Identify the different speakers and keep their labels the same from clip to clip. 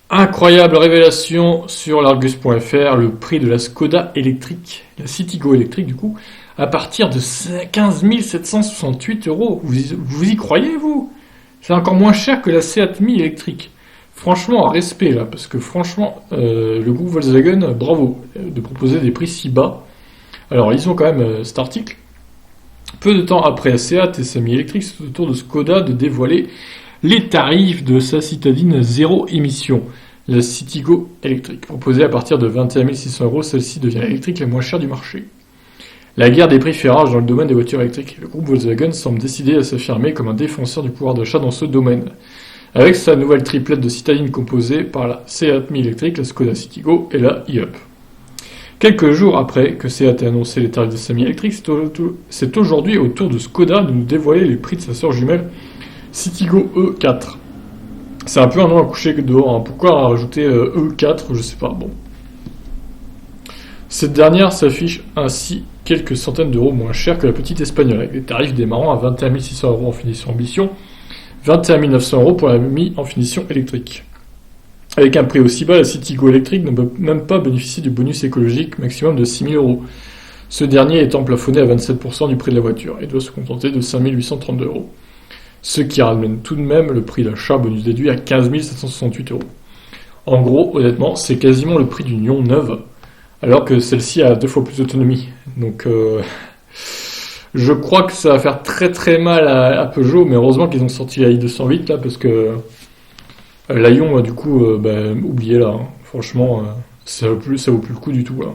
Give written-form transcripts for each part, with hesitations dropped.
Speaker 1: Incroyable révélation sur l'Argus.fr, le prix de la Skoda électrique, la Citigo électrique du coup, à partir de 15 768 euros. Vous y croyez, vous? C'est encore moins cher que la Seat Mii électrique. Franchement, respect là, parce que franchement, le groupe Volkswagen, bravo, de proposer des prix si bas. Alors, ils ont quand même cet article. Peu de temps après Seat et sa Mii électrique, c'est au tour de Skoda de dévoiler les tarifs de sa citadine zéro émission, la Citigo électrique. Proposée à partir de 21 600 euros, celle-ci devient l'électrique la moins chère du marché. La guerre des prix fait rage dans le domaine des voitures électriques. Le groupe Volkswagen semble décidé à s'affirmer comme un défenseur du pouvoir d'achat dans ce domaine. Avec sa nouvelle triplette de citadines composée par la Seat Mii électrique, la Skoda Citigo et la e-Up. Quelques jours après que Seat ait annoncé les tarifs de sa Mii électrique, c'est aujourd'hui au tour de Skoda de nous dévoiler les prix de sa sœur jumelle Citigo E4. C'est un peu un nom à coucher dehors, hein. Pourquoi rajouter E4, je sais pas, bon. Cette dernière s'affiche ainsi quelques centaines d'euros moins cher que la petite espagnole, avec des tarifs démarrant à 21 600 euros en finition ambition, 21 900 euros pour la Mii en finition électrique. Avec un prix aussi bas, la Citigo électrique ne peut même pas bénéficier du bonus écologique maximum de 6 000 euros. Ce dernier étant plafonné à 27% du prix de la voiture et doit se contenter de 5 832 euros. Ce qui ramène tout de même le prix d'achat bonus déduit à 15 768 euros. En gros, honnêtement, c'est quasiment le prix d'une Lyon neuve, alors que celle-ci a 2 fois plus d'autonomie. Donc, je crois que ça va faire très très mal à Peugeot, mais heureusement qu'ils ont sorti la i208 là, parce que la Lyon, du coup, oubliez-la. Hein. Franchement, ça vaut plus le coup du tout. Là.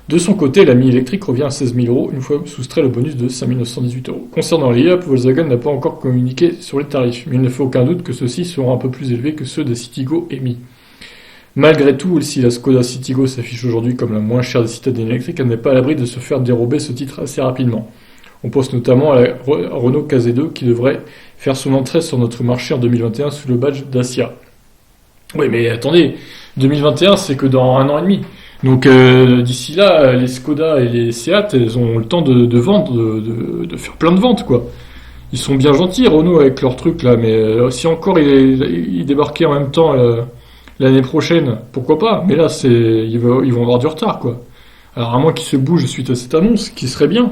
Speaker 1: De son côté, la Mii électrique revient à 16 000 euros, une fois soustrait le bonus de 5 918 euros. Concernant les e-Up, Volkswagen n'a pas encore communiqué sur les tarifs, mais il ne fait aucun doute que ceux-ci seront un peu plus élevés que ceux des Citigo et Mii. Malgré tout, si la Skoda Citigo s'affiche aujourd'hui comme la moins chère des citadines électriques, elle n'est pas à l'abri de se faire dérober ce titre assez rapidement. On pense notamment à la Renault KZ2 qui devrait faire son entrée sur notre marché en 2021 sous le badge Dacia. Oui, mais attendez, 2021 c'est que dans 1 an et demi. Donc d'ici là, les Skoda et les Seat, elles ont le temps de vendre, de faire plein de ventes, quoi. Ils sont bien gentils, Renault, avec leur truc là, mais si encore ils débarquaient en même temps l'année prochaine, pourquoi pas. Mais là, ils vont avoir du retard, quoi. Alors à moins qu'ils se bougent suite à cette annonce, ce qui serait bien.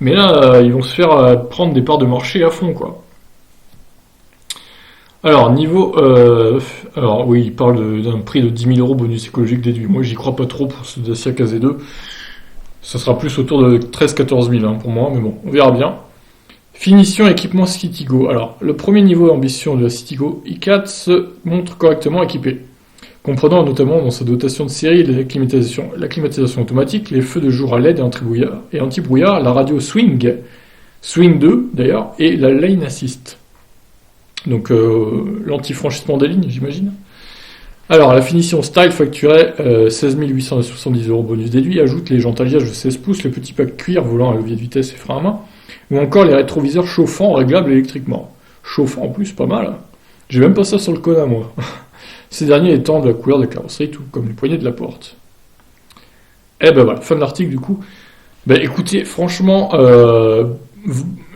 Speaker 1: Mais là, ils vont se faire prendre des parts de marché à fond, quoi. Alors, alors oui, il parle d'un prix de 10 000 euros bonus écologique déduit. Moi, j'y crois pas trop pour ce Dacia KZ2. Ça sera plus autour de 13-14 000 pour moi, mais bon, on verra bien. Finition équipement Citigo. Alors, le premier niveau d'ambition de la Citigo i4 se montre correctement équipé, comprenant notamment dans sa dotation de série la climatisation automatique, les feux de jour à LED et anti-brouillard, la radio Swing 2 d'ailleurs, et la Lane Assist. Donc l'anti-franchissement des lignes, j'imagine. Alors, la finition Style facturait 16 870 euros bonus déduit, ajoute les jantes alliages de 16 pouces, le petit pack cuir volant à levier de vitesse et frein à main, ou encore les rétroviseurs chauffants réglables électriquement. Chauffant en plus, pas mal. J'ai même pas ça sur le Kona, moi. Ces derniers étant de la couleur de la carrosserie, tout comme les poignées de la porte. Et ben voilà, fin de l'article du coup. Ben écoutez, franchement,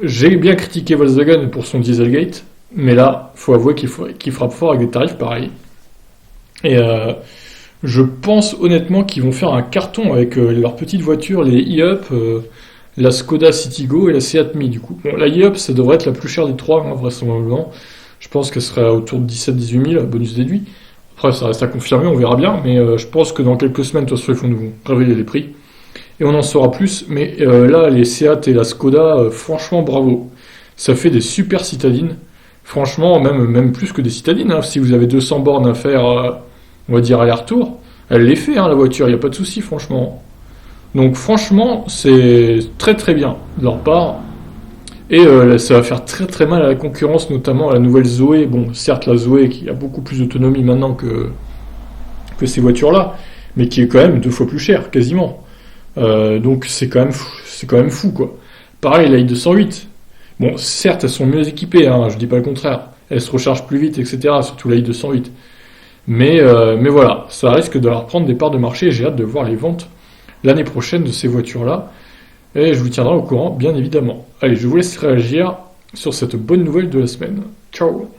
Speaker 1: j'ai bien critiqué Volkswagen pour son Dieselgate, mais là, faut avouer qu'il frappe fort avec des tarifs pareils. Et je pense honnêtement qu'ils vont faire un carton avec leurs petites voitures, les e-Up, la Skoda Citigo et la Seat Mii du coup. Bon, la e-Up, ça devrait être la plus chère des trois, hein, vraisemblablement. Je pense qu'elle serait autour de 17-18 000, bonus déduit. Après, ça reste à confirmer, on verra bien, mais je pense que dans quelques semaines, de toute façon, ils vont nous révéler les prix. Et on en saura plus, mais là, les Seat et la Skoda, franchement, bravo. Ça fait des super citadines. Franchement, même plus que des citadines. Hein. Si vous avez 200 bornes à faire, on va dire aller-retour, elle les fait, hein, la voiture, il n'y a pas de souci, franchement. Donc franchement, c'est très très bien de leur part. Et ça va faire très très mal à la concurrence, notamment à la nouvelle Zoé. Bon, certes, la Zoé qui a beaucoup plus d'autonomie maintenant que ces voitures-là, mais qui est quand même 2 fois plus chère, quasiment. Donc c'est quand même fou, quoi. Pareil, la i208. Bon, certes, elles sont mieux équipées, hein, je dis pas le contraire. Elles se rechargent plus vite, etc. Surtout la i208. Mais voilà, ça risque de leur prendre des parts de marché. J'ai hâte de voir les ventes l'année prochaine de ces voitures-là. Et je vous tiendrai au courant, bien évidemment. Allez, je vous laisse réagir sur cette bonne nouvelle de la semaine. Ciao!